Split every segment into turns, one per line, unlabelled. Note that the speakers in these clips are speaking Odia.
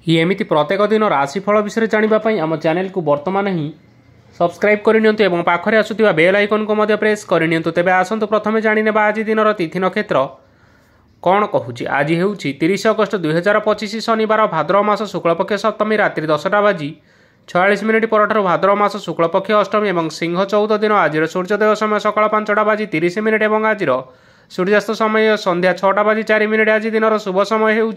एमती प्रत्येक दिन राशिफल विषय जानापी आम चैनल को बर्तमान ही सब्सक्राइब करनी पाखरे आसुवा बेल आइकन को प्रेस करनी। तेज आसतु प्रथम जाने आज दिन तिथि नक्षत्र कौन कहूँ। आज हूँ 30 अगस्त 2025 शनिवार भाद्रव मास शुक्लपक्ष सप्तमी रात्रि 10टा बाजी 46 मिनिट पर भाद्रव मास शुक्लपक्ष अष्टमी और सिंह 14 दिन। आज सूर्योदय समय सकाल 5टा बाजी 30 मिनिट और आज सूर्यास्त समय संध्या 6टा बाजी 4 मिनिट। आज दिन शुभ समय हो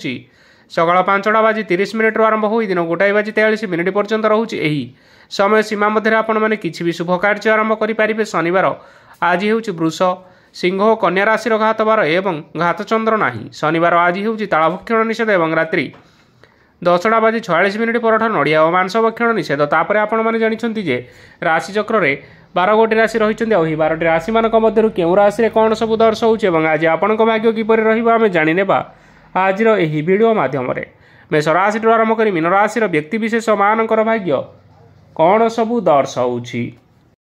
सकाल 5टा बाजी 30 मिनिट आरंभ हो दिन 1टा बाजी 43 मिनिट पर्यंत रोचे। यही समय सीमा मध्य आपण मैंने किसी भी शुभ कार्य आरंभ करेंगे। शनिवार आज हूँ वृष सिंह और कन्या राशि घात बार एवं घात चंद्र ना। शनिवार आज हूँ तालभक्षण निषेध और रात्रि 10टा बाजी 46 मिनिट पर नड़िया और मांस भक्षण निषेध। तापर आपण मैंने जानते जे राशिचक्र में 12 गोटी राशि रही 12टी राशि मान मध्य क्यों राशि कौन सब दर्शाऊँ और आज आपण भाग्य किपर रहा जाने आज वीडियो मध्यम मेष राशि आरंभ कर मीन राशि व्यक्तिशेष मानकर भाग्य कौन सब दर्शाऊँ।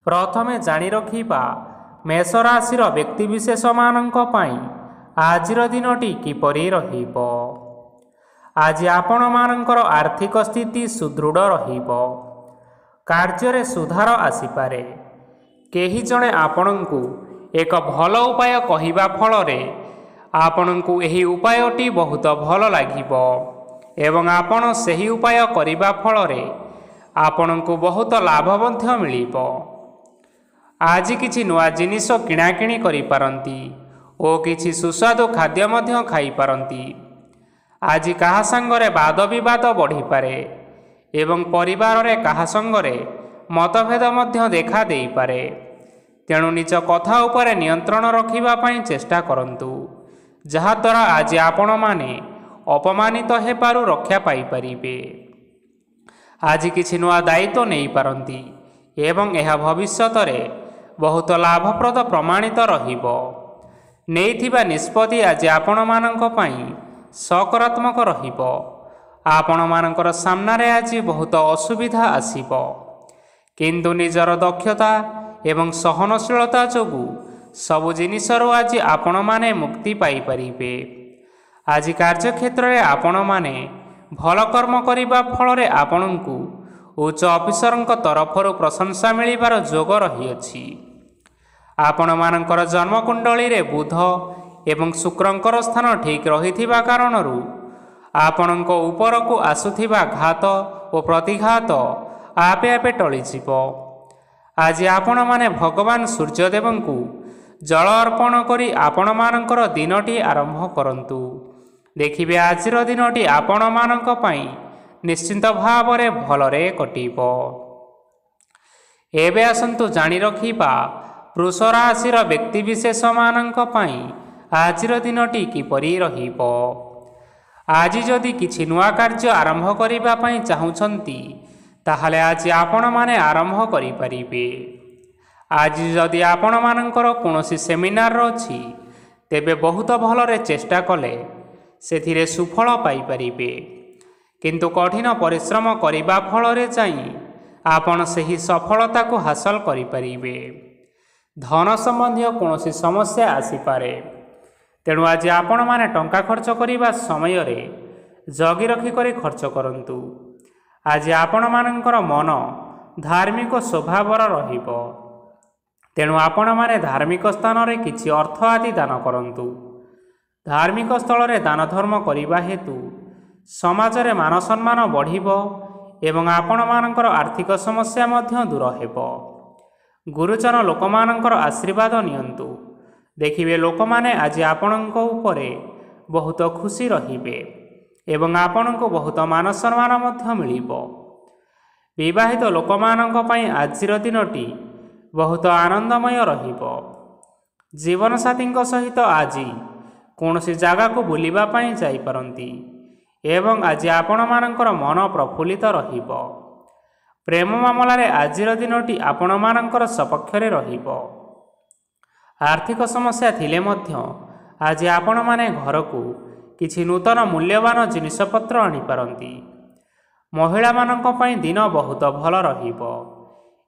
प्रथमे जानी रखिबा मेष राशि व्यक्तिशेष मानक आज दिनटी किपरि रहिबो। आज आपण मानकर आर्थिक स्थिति सुदृढ़ रहिबो। कार्य सुधार आसीपारे। केही जणे आपणंकु एक भल उपाय कहिबा फलरे आपणंकु एही उपायटी बहुत भल लागिबो एवं आपण सही उपाय करिबा फलरे आपणंकु बहुत लाभ मध्य मिलिबो। आज किछि नुआ जिनिस किणाकिणी करि पारंती ओ किछि सुस्वादु खाद्य मध्य खाई पारंती। आज कहा संगरे वाद विवाद बढ़ी पारे एवं परिवार रे कहा संगरे मतभेद मध्य देखा देई पारे। तेणु निज कथा उपरे नियंत्रण रखिबा पई चेष्टा करंतु जहा द्वारा आज आपण माने अपमानित हेपारु रक्षा पाई परिबे। आज किछि नुआ दायित्व नहीं पारंती एवं यह भविष्यत रे बहुत लाभप्रद प्रमाणित रहिबो। नेइथिबा निष्पत्ति आज आपण मानक पई सकारात्मक रहिबो। आपण मानकर सामना रे आज बहुत असुविधा आसीबो किंतु निजर दक्षता एवं सहनशीलता जोगु सबु जिनिसरु आज आपण माने मुक्ति पाई परिबे। आज कार्यक्षेत्र रे आपण माने भल कर्म करिबा फल रे आपणंकु उच्च अफिसरंक तरफरु प्रशंसा मिलिबार जोग रहिअछि। आपण मानकर जन्मकुंडली रे बुध एवं शुक्रंकर स्थान ठीक रहिथिबा कारणरु आपणंक उपरकु आसुथिबा घात और प्रतिघात आपे आपे टळिजिबो। आज आपण माने भगवान सूर्यदेवंकु जल अर्पण करी आपण मानकर दिनटी आरंभ करंतु। देखिबे आजिर दिनटी आपण मानक पई निश्चिंत भावरे भलरे कटिबो। एबे आसंतु जानी रखिबा वृष राशिर व्यक्तिविशेष मानक पई आजिर दिनटी किपरि रहिबो। आज जदि किछि नुआ कार्य आरंभ करिबा पई चाहुछंती ताहाले आज आपण माने आरंभ करि परिबे। आज जदि आपण मानकर कोनोसी सेमिनार अछि तेबे बहुत भलरे चेष्टा कले सेथिरे सुफल पाई परिबे किंतु कठिन परिश्रम करिबा फलरे जाई आपण सही सफलता को हासिल करि परिबे। धन संबंधी कोनोसी समस्या आसी पारे तेणु आज आपण माने टंका खर्च करिबा समय रे जगी रखी करी खर्च करंतु। आज आपण मानकर मन धार्मिक स्वभावर रहिबो तेणु आपण माने धार्मिक स्थान रे किछि अर्थ आदि दान करंतु। धार्मिक स्थल रे दान धर्म करिबा हेतु समाज रे मान सम्मान बढ़िबो एवं आपण मानकर आर्थिक समस्या मध्य दूर हेबो। गुरुजन लोक मानकर आशीर्वाद नियंतु। देखिबे लोक माने आज आपणक उपरे बहुत खुशी रहिबे एवं आपणको बहुत मान सम्मान मध्य मिलिबो। विवाहित लोक मानक पई आजिर दिनटी बहुत आनंदमय रहिबो। जीवन साथी सहित आज कौनसी जगह को बुलिबा पई जाई परंती एवं आज आपण मानकर मन प्रफुल्लित रहिबो। प्रेम मामला रे आजिर दिनटी आपण मानकर सपक्ष रे रहिबो। आर्थिक समस्या थिले मध्य आज आपण माने घर को किछि नूतन मूल्यवान जिनिसपत्र आनी पारंती। महिला मानक पई दिन बहुत भल रहिबो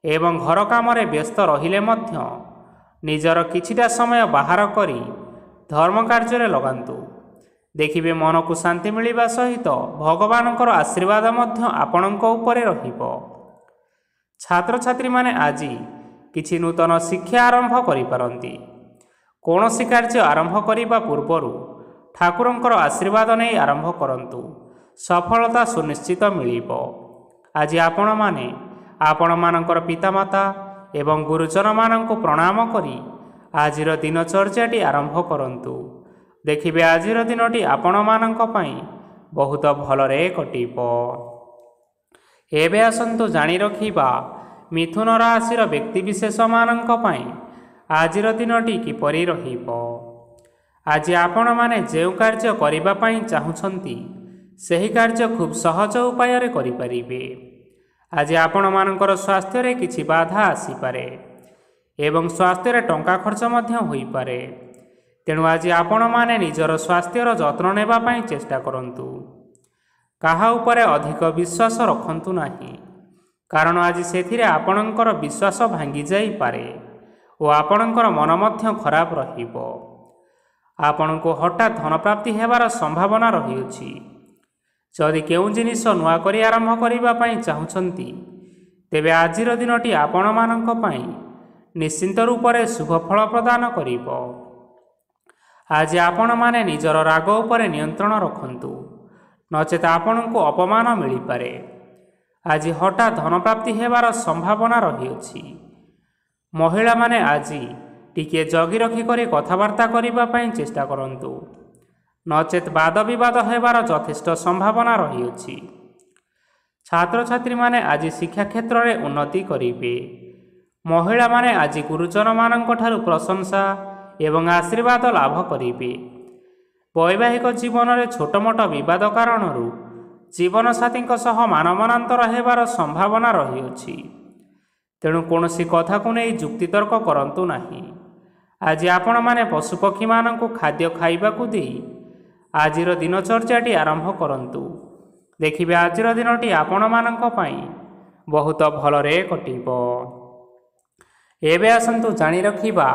एवं घर काम रे व्यस्त रहिले मध्य निजर किछिटा समय बाहर करी धर्म कार्य रे लगांतु। ଦେଖିବେ ମନକୁ ଶାନ୍ତି ମିଳିବା ସହିତ ଭଗବାନଙ୍କର ଆଶୀର୍ବାଦ ମଧ୍ୟ ଆପଣଙ୍କ ଉପରେ ରହିବ। ଛାତ୍ରଛାତ୍ରୀମାନେ ଆଜି କିଛି ନୂତନ ଶିକ୍ଷା ଆରମ୍ଭ କରିପାରନ୍ତି। କୌଣସି କାର୍ଯ୍ୟ ଆରମ୍ଭ କରିବା ପୂର୍ବରୁ ଠାକୁରଙ୍କର ଆଶୀର୍ବାଦ ନେଇ ଆରମ୍ଭ କରନ୍ତୁ, ସଫଳତା ସୁନିଶ୍ଚିତ ମିଳିବ। ଆଜି ଆପଣମାନେ ଆପଣମାନଙ୍କର ପିତାମାତା ଏବଂ ଗୁରୁଜନମାନଙ୍କୁ ପ୍ରଣାମ କରି ଆଜିର ଦିନଚର୍ଯ୍ୟାଟି ଆରମ୍ଭ କରନ୍ତୁ। ଦେଖିବେ ଆଜିର ଦିନଟି ଆପଣମାନଙ୍କ ପାଇଁ ବହୁତ ଭଲରେ କଟିବ। ଏବେ ଆସନ୍ତୁ ଜାଣି ରଖିବା ମିଥୁନ ରାଶିର ବ୍ୟକ୍ତିବିଶେଷମାନଙ୍କ ପାଇଁ ଆଜିର ଦିନଟି କିପରି ରହିବ। ଆଜି ଆପଣମାନେ ଯେଉଁ କାର୍ଯ୍ୟ କରିବା ପାଇଁ ଚାହୁଁଛନ୍ତି ସେହି କାର୍ଯ୍ୟ ଖୁବ୍ ସହଜ ଉପାୟରେ କରିପାରିବେ। ଆଜି ଆପଣମାନଙ୍କର ସ୍ୱାସ୍ଥ୍ୟରେ କିଛି ବାଧା ଆସିପାରେ ଏବଂ ସ୍ୱାସ୍ଥ୍ୟରେ ଟଙ୍କା ଖର୍ଚ୍ଚ ମଧ୍ୟ ହୋଇପାରେ। ତେଣୁ ଆଜି ଆପଣମାନେ ନିଜର ସ୍ୱାସ୍ଥ୍ୟର ଯତ୍ନ ନେବା ପାଇଁ ଚେଷ୍ଟା କରନ୍ତୁ। କାହା ଉପରେ ଅଧିକ ବିଶ୍ୱାସ ରଖନ୍ତୁ ନାହିଁ, କାରଣ ଆଜି ସେଥିରେ ଆପଣଙ୍କର ବିଶ୍ୱାସ ଭାଙ୍ଗି ଯାଇପାରେ ଓ ଆପଣଙ୍କର ମନ ମଧ୍ୟ ଖରାପ ରହିବ। ଆପଣଙ୍କୁ ହଠାତ୍ ଧନପ୍ରାପ୍ତି ହେବାର ସମ୍ଭାବନା ରହିଅଛି। ଯଦି କେଉଁ ଜିନିଷ ନୂଆ କରି ଆରମ୍ଭ କରିବା ପାଇଁ ଚାହୁଁଛନ୍ତି, ତେବେ ଆଜିର ଦିନଟି ଆପଣମାନଙ୍କ ପାଇଁ ନିଶ୍ଚିନ୍ତ ରୂପରେ ଶୁଭ ଫଳ ପ୍ରଦାନ କରିବ। ଆଜି ଆପଣମାନେ ନିଜର ରାଗ ଉପରେ ନିୟନ୍ତ୍ରଣ ରଖନ୍ତୁ, ନଚେତ୍ ଆପଣଙ୍କୁ ଅପମାନ ମିଳିପାରେ। ଆଜି ହଠାତ୍ ଧନପ୍ରାପ୍ତି ହେବାର ସମ୍ଭାବନା ରହିଅଛି। ମହିଳାମାନେ ଆଜି ଟିକିଏ ଜଗି ରଖି କରି କଥାବାର୍ତ୍ତା କରିବା ପାଇଁ ଚେଷ୍ଟା କରନ୍ତୁ, ନଚେତ୍ ବାଦ ବିବାଦ ହେବାର ଯଥେଷ୍ଟ ସମ୍ଭାବନା ରହିଅଛି। ଛାତ୍ରଛାତ୍ରୀମାନେ ଆଜି ଶିକ୍ଷା କ୍ଷେତ୍ରରେ ଉନ୍ନତି କରିବେ। ମହିଳାମାନେ ଆଜି ଗୁରୁଜନମାନଙ୍କ ଠାରୁ ପ୍ରଶଂସା ଏବଂ ଆଶୀର୍ବାଦ ଲାଭ କରିବେ। ବୈବାହିକ ଜୀବନରେ ଛୋଟମୋଟ ବିବାଦ କାରଣରୁ ଜୀବନସାଥୀଙ୍କ ସହ ମାନମନାନ୍ତର ହେବାର ସମ୍ଭାବନା ରହିଅଛି। ତେଣୁ କୌଣସି କଥାକୁ ନେଇ ଯୁକ୍ତିତର୍କ କରନ୍ତୁ ନାହିଁ। ଆଜି ଆପଣମାନେ ପଶୁପକ୍ଷୀମାନଙ୍କୁ ଖାଦ୍ୟ ଖାଇବାକୁ ଦେଇ ଆଜିର ଦିନଚର୍ଯ୍ୟାଟି ଆରମ୍ଭ କରନ୍ତୁ। ଦେଖିବେ ଆଜିର ଦିନଟି ଆପଣମାନଙ୍କ ପାଇଁ ବହୁତ ଭଲରେ କଟିବ। ଏବେ ଆସନ୍ତୁ ଜାଣି ରଖିବା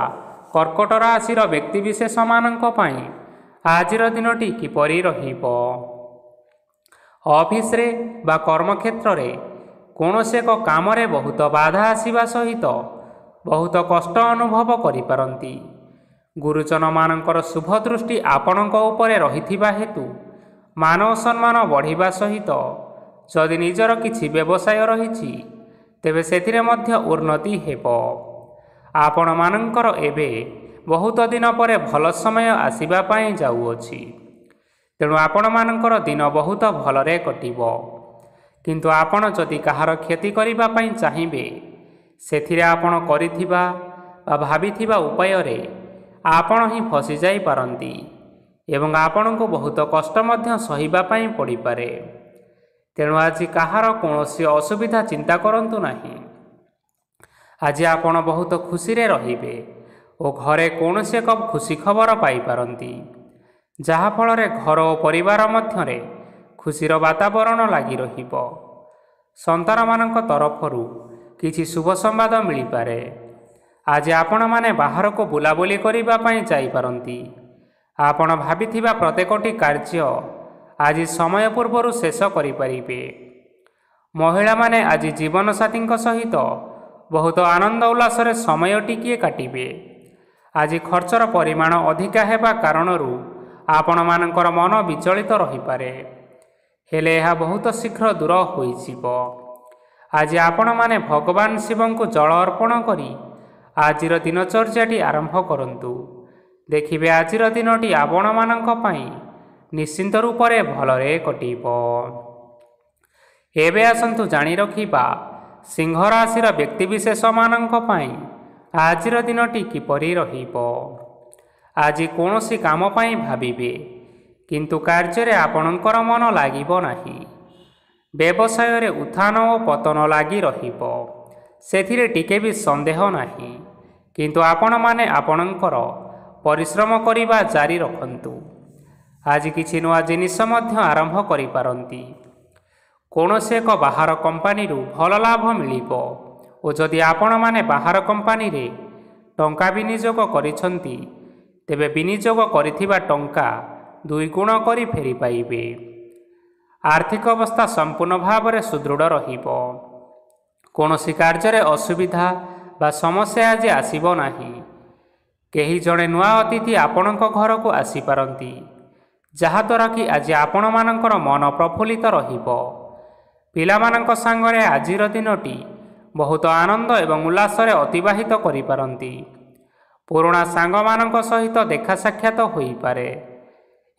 କର୍କଟ ରାଶିର ବ୍ୟକ୍ତିବିଶେଷମାନଙ୍କ ପାଇଁ ଆଜିର ଦିନଟି କିପରି ରହିବ। ଅଫିସରେ ବା କର୍ମକ୍ଷେତ୍ରରେ କୌଣସି ଏକ କାମରେ ବହୁତ ବାଧା ଆସିବା ସହିତ ବହୁତ କଷ୍ଟ ଅନୁଭବ କରିପାରନ୍ତି। ଗୁରୁଜନମାନଙ୍କର ଶୁଭ ଦୃଷ୍ଟି ଆପଣଙ୍କ ଉପରେ ରହିଥିବା ହେତୁ ମାନ ଓ ସମ୍ମାନ ବଢ଼ିବା ସହିତ ଯଦି ନିଜର କିଛି ବ୍ୟବସାୟ ରହିଛି, ତେବେ ସେଥିରେ ମଧ୍ୟ ଉନ୍ନତି ହେବ। ଆପଣମାନଙ୍କର ଏବେ ବହୁତ ଦିନ ପରେ ଭଲ ସମୟ ଆସିବା ପାଇଁ ଯାଉଅଛି। ତେଣୁ ଆପଣମାନଙ୍କର ଦିନ ବହୁତ ଭଲରେ କଟିବ। କିନ୍ତୁ ଆପଣ ଯଦି କାହାର କ୍ଷତି କରିବା ପାଇଁ ଚାହିଁବେ, ସେଥିରେ ଆପଣ କରିଥିବା ବା ଭାବିଥିବା ଉପାୟରେ ଆପଣ ହିଁ ଫସି ଯାଇପାରନ୍ତି ଏବଂ ଆପଣଙ୍କୁ ବହୁତ କଷ୍ଟ ମଧ୍ୟ ସହିବା ପାଇଁ ପଡ଼ିପାରେ। ତେଣୁ ଆଜି କାହାର କୌଣସି ଅସୁବିଧା ଚିନ୍ତା କରନ୍ତୁ ନାହିଁ। ଆଜି ଆପଣ ବହୁତ ଖୁସିରେ ରହିବେ ଓ ଘରେ କୌଣସି ଏକ ଖୁସି ଖବର ପାଇପାରନ୍ତି, ଯାହାଫଳରେ ଘର ଓ ପରିବାର ମଧ୍ୟରେ ଖୁସିର ବାତାବରଣ ଲାଗି ରହିବ। ସନ୍ତାନମାନଙ୍କ ତରଫରୁ କିଛି ଶୁଭ ସମ୍ବାଦ ମିଳିପାରେ। ଆଜି ଆପଣମାନେ ବାହାରକୁ ବୁଲାବୁଲି କରିବା ପାଇଁ ଯାଇପାରନ୍ତି। ଆପଣ ଭାବିଥିବା ପ୍ରତ୍ୟେକଟି କାର୍ଯ୍ୟ ଆଜି ସମୟ ପୂର୍ବରୁ ଶେଷ କରିପାରିବେ। ମହିଳାମାନେ ଆଜି ଜୀବନସାଥୀଙ୍କ ସହିତ ବହୁତ ଆନନ୍ଦ ଉଲ୍ଲାସରେ ସମୟ ଟିକିଏ କାଟିବେ। ଆଜି ଖର୍ଚ୍ଚର ପରିମାଣ ଅଧିକା ହେବା କାରଣରୁ ଆପଣମାନଙ୍କର ମନ ବିଚଳିତ ରହିପାରେ, ହେଲେ ଏହା ବହୁତ ଶୀଘ୍ର ଦୂର ହୋଇଯିବ। ଆଜି ଆପଣମାନେ ଭଗବାନ ଶିବଙ୍କୁ ଜଳ ଅର୍ପଣ କରି ଆଜିର ଦିନଚର୍ଯ୍ୟାଟି ଆରମ୍ଭ କରନ୍ତୁ। ଦେଖିବେ ଆଜିର ଦିନଟି ଆପଣମାନଙ୍କ ପାଇଁ ନିଶ୍ଚିନ୍ତ ରୂପରେ ଭଲରେ କଟିବ। ଏବେ ଆସନ୍ତୁ ଜାଣି ରଖିବା ସିଂହ ରାଶିର ବ୍ୟକ୍ତିବିଶେଷମାନଙ୍କ ପାଇଁ ଆଜିର ଦିନଟି କିପରି ରହିବ। ଆଜି କୌଣସି କାମ ପାଇଁ ଭାବିବେ, କିନ୍ତୁ କାର୍ଯ୍ୟରେ ଆପଣଙ୍କର ମନ ଲାଗିବ ନାହିଁ। ବ୍ୟବସାୟରେ ଉତ୍ଥାନ ଓ ପତନ ଲାଗି ରହିବ, ସେଥିରେ ଟିକେ ବି ସନ୍ଦେହ ନାହିଁ। କିନ୍ତୁ ଆପଣମାନେ ଆପଣଙ୍କର ପରିଶ୍ରମ କରିବା ଜାରି ରଖନ୍ତୁ। ଆଜି କିଛି ନୂଆ ଜିନିଷ ମଧ୍ୟ ଆରମ୍ଭ କରିପାରନ୍ତି। କୌଣସି ଏକ ବାହାର କମ୍ପାନୀରୁ ଭଲ ଲାଭ ମିଳିବ ଓ ଯଦି ଆପଣମାନେ ବାହାର କମ୍ପାନୀରେ ଟଙ୍କା ବିନିଯୋଗ କରିଛନ୍ତି, ତେବେ ବିନିଯୋଗ କରିଥିବା ଟଙ୍କା ଦୁଇଗୁଣ କରି ଫେରି ପାଇବେ। ଆର୍ଥିକ ଅବସ୍ଥା ସମ୍ପୂର୍ଣ୍ଣ ଭାବରେ ସୁଦୃଢ଼ ରହିବ। କୌଣସି କାର୍ଯ୍ୟରେ ଅସୁବିଧା ବା ସମସ୍ୟା ଆଜି ଆସିବ ନାହିଁ। କେହି ଜଣେ ନୂଆ ଅତିଥି ଆପଣଙ୍କ ଘରକୁ ଆସିପାରନ୍ତି, ଯାହାଦ୍ୱାରା କି ଆଜି ଆପଣମାନଙ୍କର ମନ ପ୍ରଫୁଲ୍ଲିତ ରହିବ। ପିଲାମାନଙ୍କ ସାଙ୍ଗରେ ଆଜିର ଦିନଟି ବହୁତ ଆନନ୍ଦ ଏବଂ ଉଲ୍ଲାସରେ ଅତିବାହିତ କରିପାରନ୍ତି। ପୁରୁଣା ସାଙ୍ଗମାନଙ୍କ ସହିତ ଦେଖା ସାକ୍ଷାତ ହୋଇପାରେ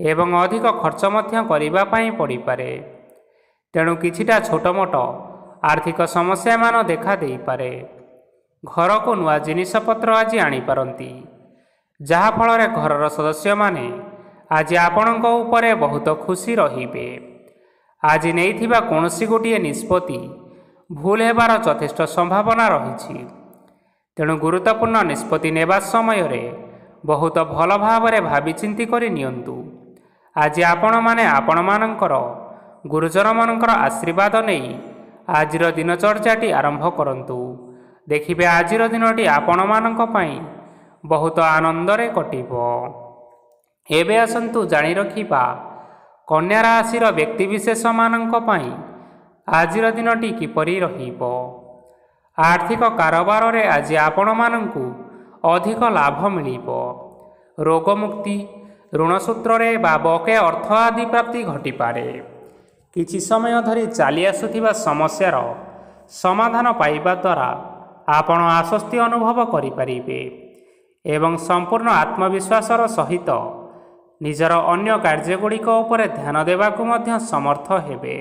ଏବଂ ଅଧିକ ଖର୍ଚ୍ଚ ମଧ୍ୟ କରିବା ପାଇଁ ପଡ଼ିପାରେ। ତେଣୁ କିଛିଟା ଛୋଟମୋଟ ଆର୍ଥିକ ସମସ୍ୟାମାନ ଦେଖା ଦେଇପାରେ। ଘରକୁ ନୂଆ ଜିନିଷପତ୍ର ଆଜି ଆଣିପାରନ୍ତି, ଯାହାଫଳରେ ଘରର ସଦସ୍ୟମାନେ ଆଜି ଆପଣଙ୍କ ଉପରେ ବହୁତ ଖୁସି ରହିବେ। ଆଜି ନେଇଥିବା କୌଣସି ଗୋଟିଏ ନିଷ୍ପତ୍ତି ଭୁଲ ହେବାର ଯଥେଷ୍ଟ ସମ୍ଭାବନା ରହିଛି। ତେଣୁ ଗୁରୁତ୍ୱପୂର୍ଣ୍ଣ ନିଷ୍ପତ୍ତି ନେବା ସମୟରେ ବହୁତ ଭଲ ଭାବରେ ଭାବିଚିନ୍ତି କରି ନିଅନ୍ତୁ। ଆଜି ଆପଣମାନେ ଆପଣମାନଙ୍କର ଗୁରୁଜନମାନଙ୍କର ଆଶୀର୍ବାଦ ନେଇ ଆଜିର ଦିନଚର୍ଯ୍ୟାଟି ଆରମ୍ଭ କରନ୍ତୁ। ଦେଖିବେ ଆଜିର ଦିନଟି ଆପଣମାନଙ୍କ ପାଇଁ ବହୁତ ଆନନ୍ଦରେ କଟିବ। ଏବେ ଆସନ୍ତୁ ଜାଣି ରଖିବା କନ୍ୟା ରାଶିର ବ୍ୟକ୍ତିବିଶେଷମାନଙ୍କ ପାଇଁ ଆଜିର ଦିନଟି କିପରି ରହିବ। ଆର୍ଥିକ କାରବାରରେ ଆଜି ଆପଣମାନଙ୍କୁ ଅଧିକ ଲାଭ ମିଳିବ। ରୋଗମୁକ୍ତି, ଋଣ ସୂତ୍ରରେ ବା ବକେୟା ଅର୍ଥ ଆଦି ପ୍ରାପ୍ତି ଘଟିପାରେ। କିଛି ସମୟ ଧରି ଚାଲି ଆସୁଥିବା ସମସ୍ୟାର ସମାଧାନ ପାଇବା ଦ୍ୱାରା ଆପଣ ଆଶ୍ୱସ୍ତି ଅନୁଭବ କରିପାରିବେ ଏବଂ ସମ୍ପୂର୍ଣ୍ଣ ଆତ୍ମବିଶ୍ୱାସର ସହିତ ନିଜର ଅନ୍ୟ କାର୍ଯ୍ୟଗୁଡ଼ିକ ଉପରେ ଧ୍ୟାନ ଦେବାକୁ ମଧ୍ୟ ସମର୍ଥ ହେବେ।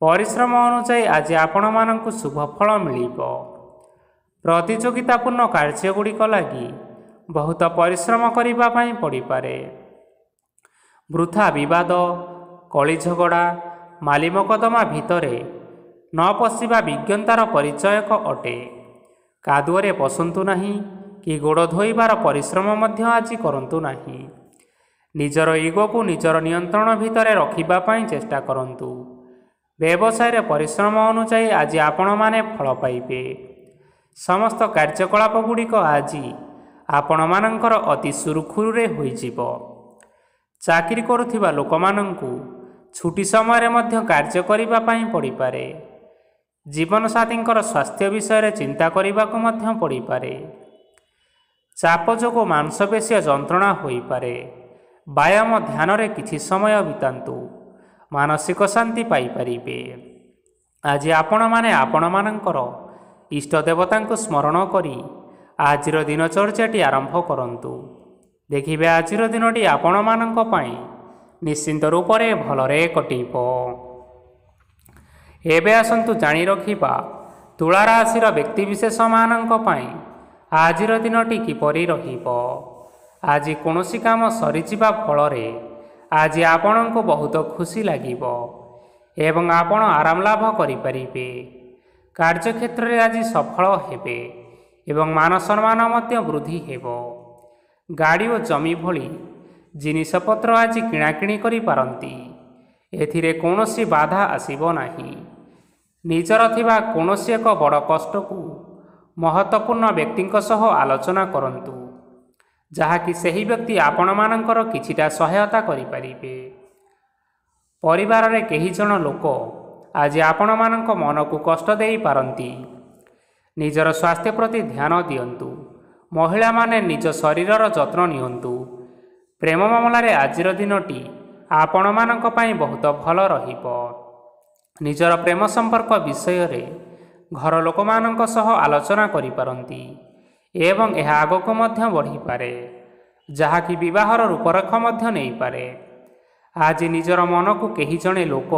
ପରିଶ୍ରମ ଅନୁଯାୟୀ ଆଜି ଆପଣମାନଙ୍କୁ ଶୁଭଫଳ ମିଳିବ। ପ୍ରତିଯୋଗିତାପୂର୍ଣ୍ଣ କାର୍ଯ୍ୟଗୁଡ଼ିକ ଲାଗି ବହୁତ ପରିଶ୍ରମ କରିବା ପାଇଁ ପଡ଼ିପାରେ। ବୃଥା ବିବାଦ, କଳିଝଗଡ଼ା, ମାଲି ମକଦ୍ଦମା ଭିତରେ ନ ପଶିବା ବିଜ୍ଞତାର ପରିଚୟକ ଅଟେ। କାଦୁଅରେ ପଶନ୍ତୁ ନାହିଁ କି ଗୋଡ଼ ଧୋଇବାର ପରିଶ୍ରମ ମଧ୍ୟ ଆଜି କରନ୍ତୁ ନାହିଁ। ନିଜର ଇଗୋକୁ ନିଜର ନିୟନ୍ତ୍ରଣ ଭିତରେ ରଖିବା ପାଇଁ ଚେଷ୍ଟା କରନ୍ତୁ। ବ୍ୟବସାୟରେ ପରିଶ୍ରମ ଅନୁଯାୟୀ ଆଜି ଆପଣମାନେ ଫଳ ପାଇବେ। ସମସ୍ତ କାର୍ଯ୍ୟକଳାପ ଗୁଡ଼ିକ ଆଜି ଆପଣମାନଙ୍କର ଅତି ସୁରୁଖୁରୁରେ ହୋଇଯିବ। ଚାକିରି କରୁଥିବା ଲୋକମାନଙ୍କୁ ଛୁଟି ସମୟରେ ମଧ୍ୟ କାର୍ଯ୍ୟ କରିବା ପାଇଁ ପଡ଼ିପାରେ। ଜୀବନସାଥୀଙ୍କର ସ୍ୱାସ୍ଥ୍ୟ ବିଷୟରେ ଚିନ୍ତା କରିବାକୁ ମଧ୍ୟ ପଡ଼ିପାରେ। ଚାପ ଯୋଗୁଁ ମାଂସପେଶୀୟ ଯନ୍ତ୍ରଣା ହୋଇପାରେ। ବ୍ୟାୟାମ ଧ୍ୟାନରେ କିଛି ସମୟ ବିତାନ୍ତୁ, ମାନସିକ ଶାନ୍ତି ପାଇପାରିବେ। ଆଜି ଆପଣମାନେ ଆପଣମାନଙ୍କର ଇଷ୍ଟ ଦେବତାଙ୍କୁ ସ୍ମରଣ କରି ଆଜିର ଦିନଚର୍ଯ୍ୟାଟି ଆରମ୍ଭ କରନ୍ତୁ। ଦେଖିବେ ଆଜିର ଦିନଟି ଆପଣମାନଙ୍କ ପାଇଁ ନିଶ୍ଚିନ୍ତ ରୂପରେ ଭଲରେ କଟିବ। ଏବେ ଆସନ୍ତୁ ଜାଣି ରଖିବା ତୁଳା ରାଶିର ବ୍ୟକ୍ତିବିଶେଷମାନଙ୍କ ପାଇଁ ଆଜିର ଦିନଟି କିପରି ରହିବ। ଆଜି କୌଣସି କାମ ସରିଯିବା ଫଳରେ ଆଜି ଆପଣଙ୍କୁ ବହୁତ ଖୁସି ଲାଗିବ ଏବଂ ଆପଣ ଆରାମ ଲାଭ କରିପାରିବେ। କାର୍ଯ୍ୟକ୍ଷେତ୍ରରେ ଆଜି ସଫଳ ହେବେ ଏବଂ ମାନ ସମ୍ମାନ ମଧ୍ୟ ବୃଦ୍ଧି ହେବ। ଗାଡ଼ି ଓ ଜମି ଭଳି ଜିନିଷପତ୍ର ଆଜି କିଣାକିଣି କରିପାରନ୍ତି। ଏଥିରେ କୌଣସି ବାଧା ଆସିବ ନାହିଁ। ନିଜର ଥିବା କୌଣସି ଏକ ବଡ଼ କଷ୍ଟକୁ ମହତ୍ତ୍ୱପୂର୍ଣ୍ଣ ବ୍ୟକ୍ତିଙ୍କ ସହ ଆଲୋଚନା କରନ୍ତୁ, ଯାହାକି ସେହି ବ୍ୟକ୍ତି ଆପଣମାନଙ୍କର କିଛିଟା ସହାୟତା କରିପାରିବେ। ପରିବାରରେ କେହି ଜଣ ଲୋକ ଆଜି ଆପଣମାନଙ୍କ ମନକୁ କଷ୍ଟ ଦେଇପାରନ୍ତି। ନିଜର ସ୍ୱାସ୍ଥ୍ୟ ପ୍ରତି ଧ୍ୟାନ ଦିଅନ୍ତୁ। ମହିଳାମାନେ ନିଜ ଶରୀରର ଯତ୍ନ ନିଅନ୍ତୁ। ପ୍ରେମ ମାମଲାରେ ଆଜିର ଦିନଟି ଆପଣମାନଙ୍କ ପାଇଁ ବହୁତ ଭଲ ରହିବ। ନିଜର ପ୍ରେମ ସମ୍ପର୍କ ବିଷୟରେ ଘର ଲୋକମାନଙ୍କ ସହ ଆଲୋଚନା କରିପାରନ୍ତି ଏବଂ ଏହା ଆଗକୁ ମଧ୍ୟ ବଢ଼ିପାରେ, ଯାହାକି ବିବାହର ରୂପରେଖ ମଧ୍ୟ ନେଇପାରେ। ଆଜି ନିଜର ମନକୁ କେହି ଜଣେ ଲୋକ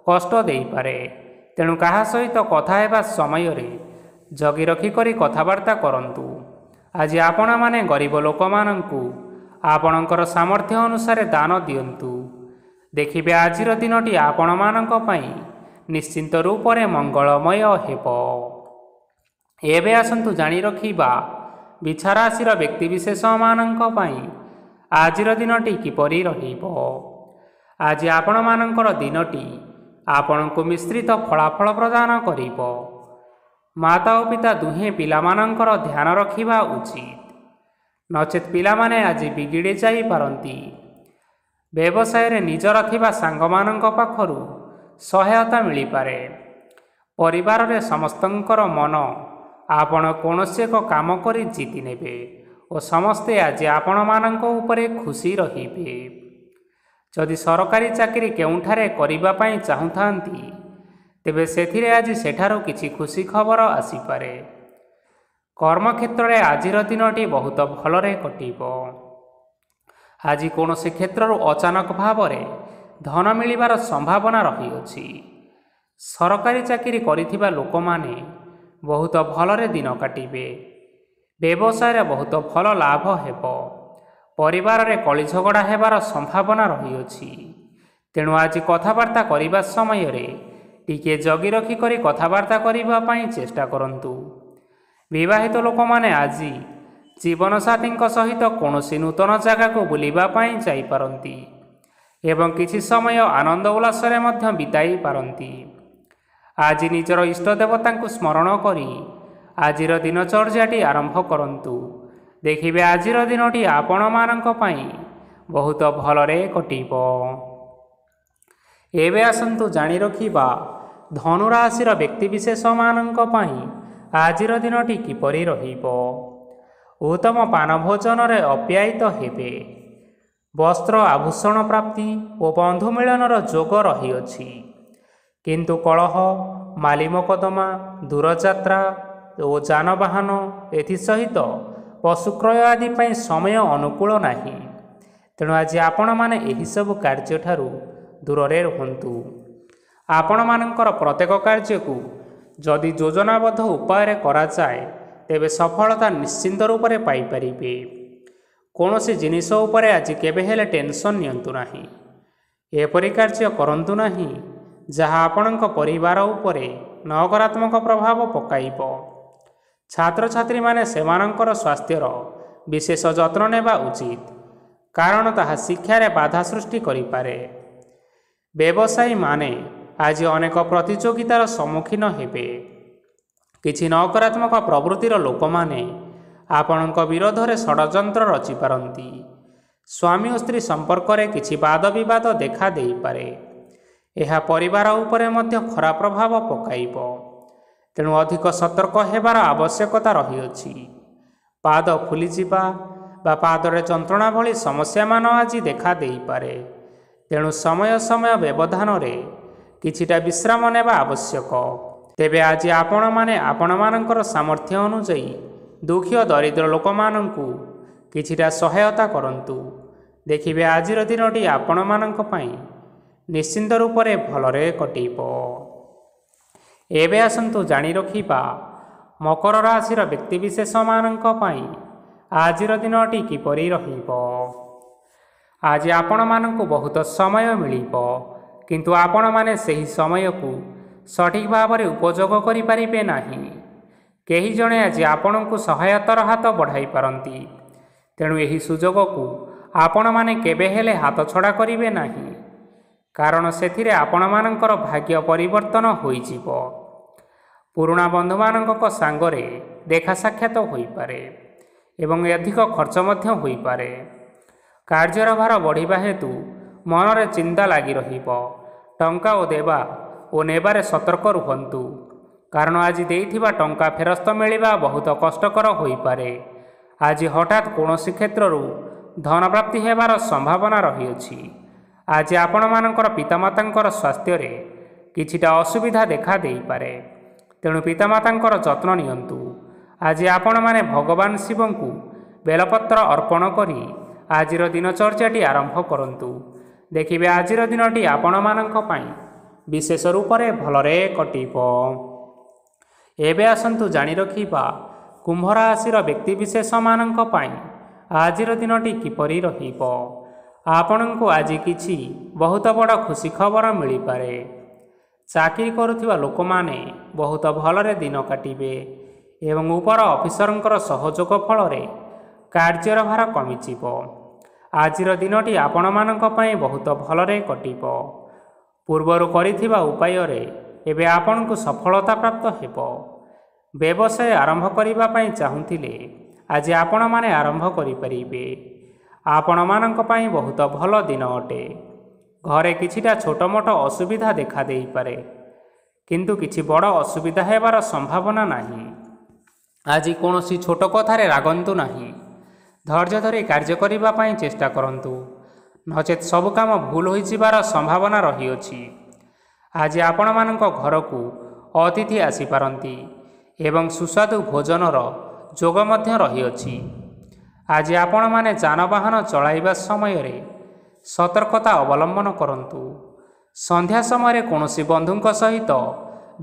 କଷ୍ଟ ଦେଇପାରେ, ତେଣୁ କାହା ସହିତ କଥା ହେବା ସମୟରେ ଜଗି ରଖିକରି କଥାବାର୍ତ୍ତା କରନ୍ତୁ। ଆଜି ଆପଣମାନେ ଗରିବ ଲୋକମାନଙ୍କୁ ଆପଣଙ୍କର ସାମର୍ଥ୍ୟ ଅନୁସାରେ ଦାନ ଦିଅନ୍ତୁ। ଦେଖିବେ ଆଜିର ଦିନଟି ଆପଣମାନଙ୍କ ପାଇଁ ନିଶ୍ଚିନ୍ତ ରୂପରେ ମଙ୍ଗଳମୟ ହେବ। ଏବେ ଆସନ୍ତୁ ଜାଣି ରଖିବା ବିଛା ରାଶିର ବ୍ୟକ୍ତିବିଶେଷମାନଙ୍କ ପାଇଁ ଆଜିର ଦିନଟି କିପରି ରହିବ। ଆଜି ଆପଣମାନଙ୍କର ଦିନଟି ଆପଣଙ୍କୁ ମିଶ୍ରିତ ଫଳାଫଳ ପ୍ରଦାନ କରିବ। ମାତା ଓ ପିତା ଦୁହେଁ ପିଲାମାନଙ୍କର ଧ୍ୟାନ ରଖିବା ଉଚିତ, ନଚେତ୍ ପିଲାମାନେ ଆଜି ବିଗିଡ଼ି ଯାଇପାରନ୍ତି। ବ୍ୟବସାୟରେ ନିଜର ଥିବା ସାଙ୍ଗମାନଙ୍କ ପାଖରୁ ସହାୟତା ମିଳିପାରେ। ପରିବାରରେ ସମସ୍ତଙ୍କର ମନ ଆପଣ କୌଣସି ଏକ କାମ କରି ଜିତି ନେବେ ଓ ସମସ୍ତେ ଆଜି ଆପଣମାନଙ୍କ ଉପରେ ଖୁସି ରହିବେ। ଯଦି ସରକାରୀ ଚାକିରି କେଉଁଠାରେ କରିବା ପାଇଁ ଚାହୁଁଥାନ୍ତି, ତେବେ ସେଥିରେ ଆଜି ସେଠାରୁ କିଛି ଖୁସି ଖବର ଆସିପାରେ। କର୍ମକ୍ଷେତ୍ରରେ ଆଜିର ଦିନଟି ବହୁତ ଭଲରେ କଟିବ। ଆଜି କୌଣସି କ୍ଷେତ୍ରରୁ ଅଚାନକ ଭାବରେ ଧନ ମିଳିବାର ସମ୍ଭାବନା ରହିଅଛି। ସରକାରୀ ଚାକିରି କରିଥିବା ଲୋକମାନେ ବହୁତ ଭଲରେ ଦିନ କାଟିବେ। ବ୍ୟବସାୟରେ ବହୁତ ଭଲ ଲାଭ ହେବ। ପରିବାରରେ କଳିଝଗଡ଼ା ହେବାର ସମ୍ଭାବନା ରହିଅଛି। ତେଣୁ ଆଜି କଥାବାର୍ତ୍ତା କରିବା ସମୟରେ ଟିକିଏ ଜଗି ରଖି କରି କଥାବାର୍ତ୍ତା କରିବା ପାଇଁ ଚେଷ୍ଟା କରନ୍ତୁ। ବିବାହିତ ଲୋକମାନେ ଆଜି ଜୀବନସାଥୀଙ୍କ ସହିତ କୌଣସି ନୂତନ ଜାଗାକୁ ବୁଲିବା ପାଇଁ ଯାଇପାରନ୍ତି ଏବଂ କିଛି ସମୟ ଆନନ୍ଦ ଉଲ୍ଲାସରେ ମଧ୍ୟ ବିତାଇ ପାରନ୍ତି। ଆଜି ନିଜର ଇଷ୍ଟ ଦେବତାଙ୍କୁ ସ୍ମରଣ କରି ଆଜିର ଦିନଚର୍ଯ୍ୟାଟି ଆରମ୍ଭ କରନ୍ତୁ। ଦେଖିବେ ଆଜିର ଦିନଟି ଆପଣମାନଙ୍କ ପାଇଁ ବହୁତ ଭଲରେ କଟିବ। ଏବେ ଆସନ୍ତୁ ଜାଣି ରଖିବା ଧନୁ ରାଶିର ବ୍ୟକ୍ତିବିଶେଷମାନଙ୍କ ପାଇଁ ଆଜିର ଦିନଟି କିପରି ରହିବ। ଉତ୍ତମ ପାନ ଭୋଜନରେ ଅପ୍ୟାୟିତ ହେବେ। ବସ୍ତ୍ର ଆଭୂଷଣ ପ୍ରାପ୍ତି ଓ ବନ୍ଧୁ ମିଳନର ଯୋଗ ରହିଅଛି। କିନ୍ତୁ କଳହ, ମାଲି ମକଦ୍ଦମା, ଦୂରଯାତ୍ରା ଓ ଯାନବାହନ ଏଥିସହିତ ପଶୁକ୍ରୟ ଆଦି ପାଇଁ ସମୟ ଅନୁକୂଳ ନାହିଁ। ତେଣୁ ଆଜି ଆପଣମାନେ ଏହିସବୁ କାର୍ଯ୍ୟଠାରୁ ଦୂରରେ ରୁହନ୍ତୁ। ଆପଣମାନଙ୍କର ପ୍ରତ୍ୟେକ କାର୍ଯ୍ୟକୁ ଯଦି ଯୋଜନାବଦ୍ଧ ଉପାୟରେ କରାଯାଏ, ତେବେ ସଫଳତା ନିଶ୍ଚିନ୍ତ ରୂପରେ ପାଇପାରିବେ। କୌଣସି ଜିନିଷ ଉପରେ ଆଜି କେବେ ହେଲେ ଟେନସନ୍ ନିଅନ୍ତୁ ନାହିଁ। ଏପରି କାର୍ଯ୍ୟ କରନ୍ତୁ ନାହିଁ ଯାହା ଆପଣଙ୍କ ପରିବାର ଉପରେ ନକାରାତ୍ମକ ପ୍ରଭାବ ପକାଇବ। ଛାତ୍ରଛାତ୍ରୀମାନେ ସେମାନଙ୍କର ସ୍ୱାସ୍ଥ୍ୟର ବିଶେଷ ଯତ୍ନ ନେବା ଉଚିତ, କାରଣ ତାହା ଶିକ୍ଷାରେ ବାଧା ସୃଷ୍ଟି କରିପାରେ। ବ୍ୟବସାୟୀମାନେ ଆଜି ଅନେକ ପ୍ରତିଯୋଗିତାର ସମ୍ମୁଖୀନ ହେବେ। କିଛି ନକାରାତ୍ମକ ପ୍ରବୃତ୍ତିର ଲୋକମାନେ ଆପଣଙ୍କ ବିରୋଧରେ ଷଡ଼ଯନ୍ତ୍ର ରଚିପାରନ୍ତି। ସ୍ୱାମୀ ଓ ସ୍ତ୍ରୀ ସମ୍ପର୍କରେ କିଛି ବାଦ ବିବାଦ ଦେଖା ଦେଇପାରେ। ଏହା ପରିବାର ଉପରେ ମଧ୍ୟ ଖରାପ ପ୍ରଭାବ ପକାଇବ। ତେଣୁ ଅଧିକ ସତର୍କ ହେବାର ଆବଶ୍ୟକତା ରହିଅଛି। ପାଦ ଫୁଲିଯିବା ବା ପାଦରେ ଯନ୍ତ୍ରଣା ଭଳି ସମସ୍ୟାମାନ ଆଜି ଦେଖା ଦେଇପାରେ। ତେଣୁ ସମୟ ସମୟ ବ୍ୟବଧାନରେ କିଛିଟା ବିଶ୍ରାମ ନେବା ଆବଶ୍ୟକ। ତେବେ ଆଜି ଆପଣମାନେ ଆପଣମାନଙ୍କର ସାମର୍ଥ୍ୟ ଅନୁଯାୟୀ ଦୁଃଖୀ ଓ ଦରିଦ୍ର ଲୋକମାନଙ୍କୁ କିଛିଟା ସହାୟତା କରନ୍ତୁ। ଦେଖିବେ ଆଜିର ଦିନଟି ଆପଣମାନଙ୍କ ପାଇଁ ନିଶ୍ଚିନ୍ତ ରୂପରେ ଭଲରେ କଟିବ। ଏବେ ଆସନ୍ତୁ ଜାଣି ରଖିବା ମକର ରାଶିର ବ୍ୟକ୍ତିବିଶେଷମାନଙ୍କ ପାଇଁ ଆଜିର ଦିନଟି କିପରି ରହିବ। ଆଜି ଆପଣମାନଙ୍କୁ ବହୁତ ସମୟ ମିଳିବ, କିନ୍ତୁ ଆପଣମାନେ ସେହି ସମୟକୁ ସଠିକ୍ ଭାବରେ ଉପଯୋଗ କରିପାରିବେ ନାହିଁ। କେହି ଜଣେ ଆଜି ଆପଣଙ୍କୁ ସହାୟତାର ହାତ ବଢ଼ାଇ ପାରନ୍ତି। ତେଣୁ ଏହି ସୁଯୋଗକୁ ଆପଣମାନେ କେବେ ହେଲେ ହାତଛଡ଼ା କରିବେ ନାହିଁ, କାରଣ ସେଥିରେ ଆପଣମାନଙ୍କର ଭାଗ୍ୟ ପରିବର୍ତ୍ତନ ହୋଇଯିବ। ପୁରୁଣା ବନ୍ଧୁମାନଙ୍କ ସାଙ୍ଗରେ ଦେଖା ସାକ୍ଷାତ ହୋଇପାରେ ଏବଂ ଅଧିକ ଖର୍ଚ୍ଚ ମଧ୍ୟ ହୋଇପାରେ। କାର୍ଯ୍ୟର ଭାର ବଢ଼ିବା ହେତୁ ମନରେ ଚିନ୍ତା ଲାଗି ରହିବ। ଟଙ୍କା ଦେବା ଓ ନେବାରେ ସତର୍କ ରୁହନ୍ତୁ, କାରଣ ଆଜି ଦେଇଥିବା ଟଙ୍କା ଫେରସ୍ତ ମିଳିବା ବହୁତ କଷ୍ଟକର ହୋଇପାରେ। ଆଜି ହଠାତ୍ କୌଣସି କ୍ଷେତ୍ରରୁ ଧନପ୍ରାପ୍ତି ହେବାର ସମ୍ଭାବନା ରହିଅଛି। ଆଜି ଆପଣମାନଙ୍କର ପିତାମାତାଙ୍କର ସ୍ୱାସ୍ଥ୍ୟରେ କିଛିଟା ଅସୁବିଧା ଦେଖା ଦେଇପାରେ। ତେଣୁ ପିତାମାତାଙ୍କର ଯତ୍ନ ନିଅନ୍ତୁ। ଆଜି ଆପଣମାନେ ଭଗବାନ ଶିବଙ୍କୁ ବେଲପତ୍ର ଅର୍ପଣ କରି ଆଜିର ଦିନଚର୍ଯ୍ୟାଟି ଆରମ୍ଭ କରନ୍ତୁ। ଦେଖିବେ ଆଜିର ଦିନଟି ଆପଣମାନଙ୍କ ପାଇଁ ବିଶେଷ ରୂପରେ ଭଲରେ କଟିବ। ଏବେ ଆସନ୍ତୁ ଜାଣି ରଖିବା କୁମ୍ଭ ରାଶିର ବ୍ୟକ୍ତିବିଶେଷମାନଙ୍କ ପାଇଁ ଆଜିର ଦିନଟି କିପରି ରହିବ। ଆପଣଙ୍କୁ ଆଜି କିଛି ବହୁତ ବଡ଼ ଖୁସି ଖବର ମିଳିପାରେ। ଚାକିରି କରୁଥିବା ଲୋକମାନେ ବହୁତ ଭଲରେ ଦିନ କାଟିବେ ଏବଂ ଉପର ଅଫିସରଙ୍କର ସହଯୋଗ ଫଳରେ କାର୍ଯ୍ୟର ଭାର କମିଯିବ। ଆଜିର ଦିନଟି ଆପଣମାନଙ୍କ ପାଇଁ ବହୁତ ଭଲରେ କଟିବ। ପୂର୍ବରୁ କରିଥିବା ଉପାୟରେ ଏବେ ଆପଣଙ୍କୁ ସଫଳତା ପ୍ରାପ୍ତ ହେବ। ବ୍ୟବସାୟ ଆରମ୍ଭ କରିବା ପାଇଁ ଚାହୁଁଥିଲେ ଆଜି ଆପଣମାନେ ଆରମ୍ଭ କରିପାରିବେ। ଆପଣମାନଙ୍କ ପାଇଁ ବହୁତ ଭଲ ଦିନ ଅଟେ। ଘରେ କିଛିଟା ଛୋଟ ମୋଟ ଅସୁବିଧା ଦେଖା ଦେଇପାରେ, କିନ୍ତୁ କିଛି ବଡ଼ ଅସୁବିଧା ହେବାର ସମ୍ଭାବନା ନାହିଁ। ଆଜି କୌଣସି ଛୋଟ କଥାରେ ରାଗନ୍ତୁ ନାହିଁ। ଧୈର୍ଯ୍ୟ ଧରି କାର୍ଯ୍ୟ କରିବା ପାଇଁ ଚେଷ୍ଟା କରନ୍ତୁ, ନଚେତ୍ ସବୁ କାମ ଭୁଲ ହୋଇଯିବାର ସମ୍ଭାବନା ରହିଅଛି। ଆଜି ଆପଣମାନଙ୍କ ଘରକୁ ଅତିଥି ଆସିପାରନ୍ତି ଏବଂ ସୁସ୍ୱାଦୁ ଭୋଜନର ଯୋଗ ମଧ୍ୟ ରହିଅଛି। ଆଜି ଆପଣମାନେ ଯାନବାହନ ଚଳାଇବା ସମୟରେ ସତର୍କତା ଅବଲମ୍ବନ କରନ୍ତୁ। ସନ୍ଧ୍ୟା ସମୟରେ କୌଣସି ବନ୍ଧୁଙ୍କ ସହିତ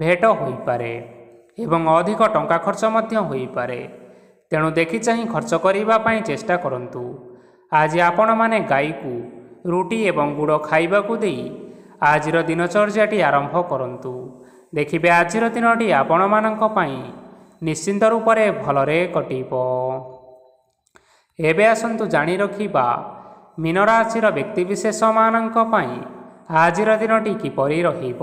ଭେଟ ହୋଇପାରେ ଏବଂ ଅଧିକ ଟଙ୍କା ଖର୍ଚ୍ଚ ମଧ୍ୟ ହୋଇପାରେ, ତେଣୁ ଦେଖିଚାହିଁ ଖର୍ଚ୍ଚ କରିବା ପାଇଁ ଚେଷ୍ଟା କରନ୍ତୁ। ଆଜି ଆପଣମାନେ ଗାଈକୁ ରୁଟି ଏବଂ ଗୁଡ଼ ଖାଇବାକୁ ଦେଇ ଆଜିର ଦିନଚର୍ଯ୍ୟାଟି ଆରମ୍ଭ କରନ୍ତୁ। ଦେଖିବେ ଆଜିର ଦିନଟି ଆପଣମାନଙ୍କ ପାଇଁ ନିଶ୍ଚିନ୍ତ ରୂପରେ ଭଲରେ କଟିବ। ଏବେ ଆସନ୍ତୁ ଜାଣି ରଖିବା ମୀନ ରାଶିର ବ୍ୟକ୍ତିବିଶେଷମାନଙ୍କ ପାଇଁ ଆଜିର ଦିନଟି କିପରି ରହିବ।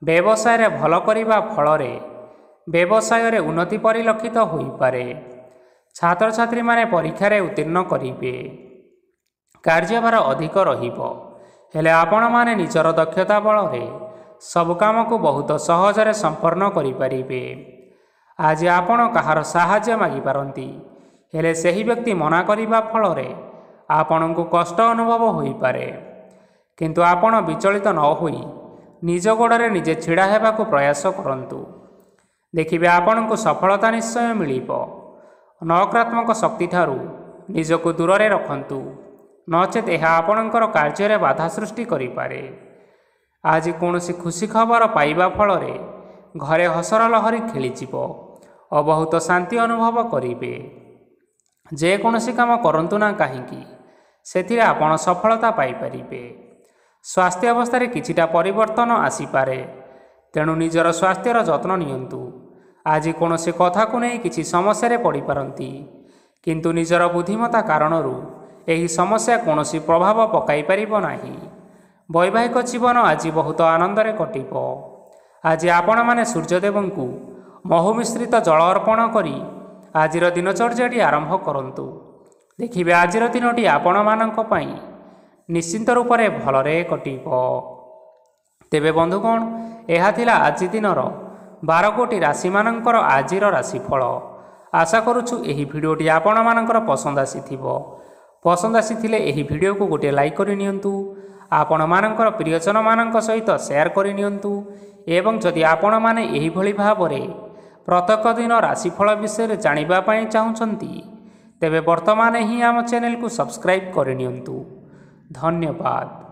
ବ୍ୟବସାୟରେ ଭଲ କରିବା ଫଳରେ ବ୍ୟବସାୟରେ ଉନ୍ନତି ପରିଲକ୍ଷିତ ହୋଇପାରେ। ଛାତ୍ରଛାତ୍ରୀମାନେ ପରୀକ୍ଷାରେ ଉତ୍ତୀର୍ଣ୍ଣ କରିବେ। କାର୍ଯ୍ୟଭାର ଅଧିକ ରହିବ, ହେଲେ ଆପଣମାନେ ନିଜର ଦକ୍ଷତା ବଳରେ ସବୁ କାମକୁ ବହୁତ ସହଜରେ ସମ୍ପନ୍ନ କରିପାରିବେ। ଆଜି ଆପଣ କାହାର ସାହାଯ୍ୟ ମାଗିପାରନ୍ତି, ହେଲେ ସେହି ବ୍ୟକ୍ତି ମନା କରିବା ଫଳରେ ଆପଣଙ୍କୁ କଷ୍ଟ ଅନୁଭବ ହୋଇପାରେ। କିନ୍ତୁ ଆପଣ ବିଚଳିତ ନ ହୋଇ ନିଜ ଗୋଡ଼ରେ ନିଜେ ଛିଡ଼ା ହେବାକୁ ପ୍ରୟାସ କରନ୍ତୁ। ଦେଖିବେ ଆପଣଙ୍କୁ ସଫଳତା ନିଶ୍ଚୟ ମିଳିବ। ନକାରାତ୍ମକ ଶକ୍ତିଠାରୁ ନିଜକୁ ଦୂରରେ ରଖନ୍ତୁ, ନଚେତ୍ ଏହା ଆପଣଙ୍କର କାର୍ଯ୍ୟରେ ବାଧା ସୃଷ୍ଟି କରିପାରେ। ଆଜି କୌଣସି ଖୁସି ଖବର ପାଇବା ଫଳରେ ଘରେ ହସର ଲହରୀ ଖେଳିଯିବ ଓ ବହୁତ ଶାନ୍ତି ଅନୁଭବ କରିବେ। ଯେକୌଣସି କାମ କରନ୍ତୁ ନା କାହିଁକି, ସେଥିରେ ଆପଣ ସଫଳତା ପାଇପାରିବେ। ସ୍ୱାସ୍ଥ୍ୟ ଅବସ୍ଥାରେ କିଛିଟା ପରିବର୍ତ୍ତନ ଆସିପାରେ, ତେଣୁ ନିଜର ସ୍ୱାସ୍ଥ୍ୟର ଯତ୍ନ ନିଅନ୍ତୁ। ଆଜି କୌଣସି କଥାକୁ ନେଇ କିଛି ସମସ୍ୟାରେ ପଡ଼ିପାରନ୍ତି, କିନ୍ତୁ ନିଜର ବୁଦ୍ଧିମତ୍ତା କାରଣରୁ ଏହି ସମସ୍ୟା କୌଣସି ପ୍ରଭାବ ପକାଇପାରିବ ନାହିଁ। ବୈବାହିକ ଜୀବନ ଆଜି ବହୁତ ଆନନ୍ଦରେ କଟିବ। ଆଜି ଆପଣମାନେ ସୂର୍ଯ୍ୟଦେବଙ୍କୁ ମହୁ ମିଶ୍ରିତ ଜଳ ଅର୍ପଣ କରି ଆଜିର ଦିନଚର୍ଯ୍ୟାଟି ଆରମ୍ଭ କରନ୍ତୁ। ଦେଖିବେ ଆଜିର ଦିନଟି ଆପଣମାନଙ୍କ ପାଇଁ ନିଶ୍ଚିନ୍ତ ରୂପରେ ଭଲରେ କଟିବ। ତେବେ ବନ୍ଧୁଗଣ, ଏହା ଥିଲା ଆଜି ଦିନର 12 ଗୋଟି ରାଶିମାନଙ୍କର ଆଜିର ରାଶିଫଳ। ଆଶା କରୁଛୁ ଏହି ଭିଡ଼ିଓଟି ଆପଣମାନଙ୍କର ପସନ୍ଦ ଆସିଥିବ। ପସନ୍ଦ ଆସିଥିଲେ ଏହି ଭିଡ଼ିଓକୁ ଗୋଟିଏ ଲାଇକ୍ କରିନିଅନ୍ତୁ। ଆପଣମାନଙ୍କର ପ୍ରିୟଜନମାନଙ୍କ ସହିତ ସେୟାର କରିନିଅନ୍ତୁ ଏବଂ ଯଦି ଆପଣମାନେ ଏହିଭଳି ଭାବରେ ପ୍ରତ୍ୟେକ ଦିନ ରାଶିଫଳ ବିଷୟରେ ଜାଣିବା ପାଇଁ ଚାହୁଁଛନ୍ତି, ତେବେ ବର୍ତ୍ତମାନ ହିଁ ଆମ ଚ୍ୟାନେଲକୁ ସବସ୍କ୍ରାଇବ୍ କରିନିଅନ୍ତୁ। ଧନ୍ୟବାଦ।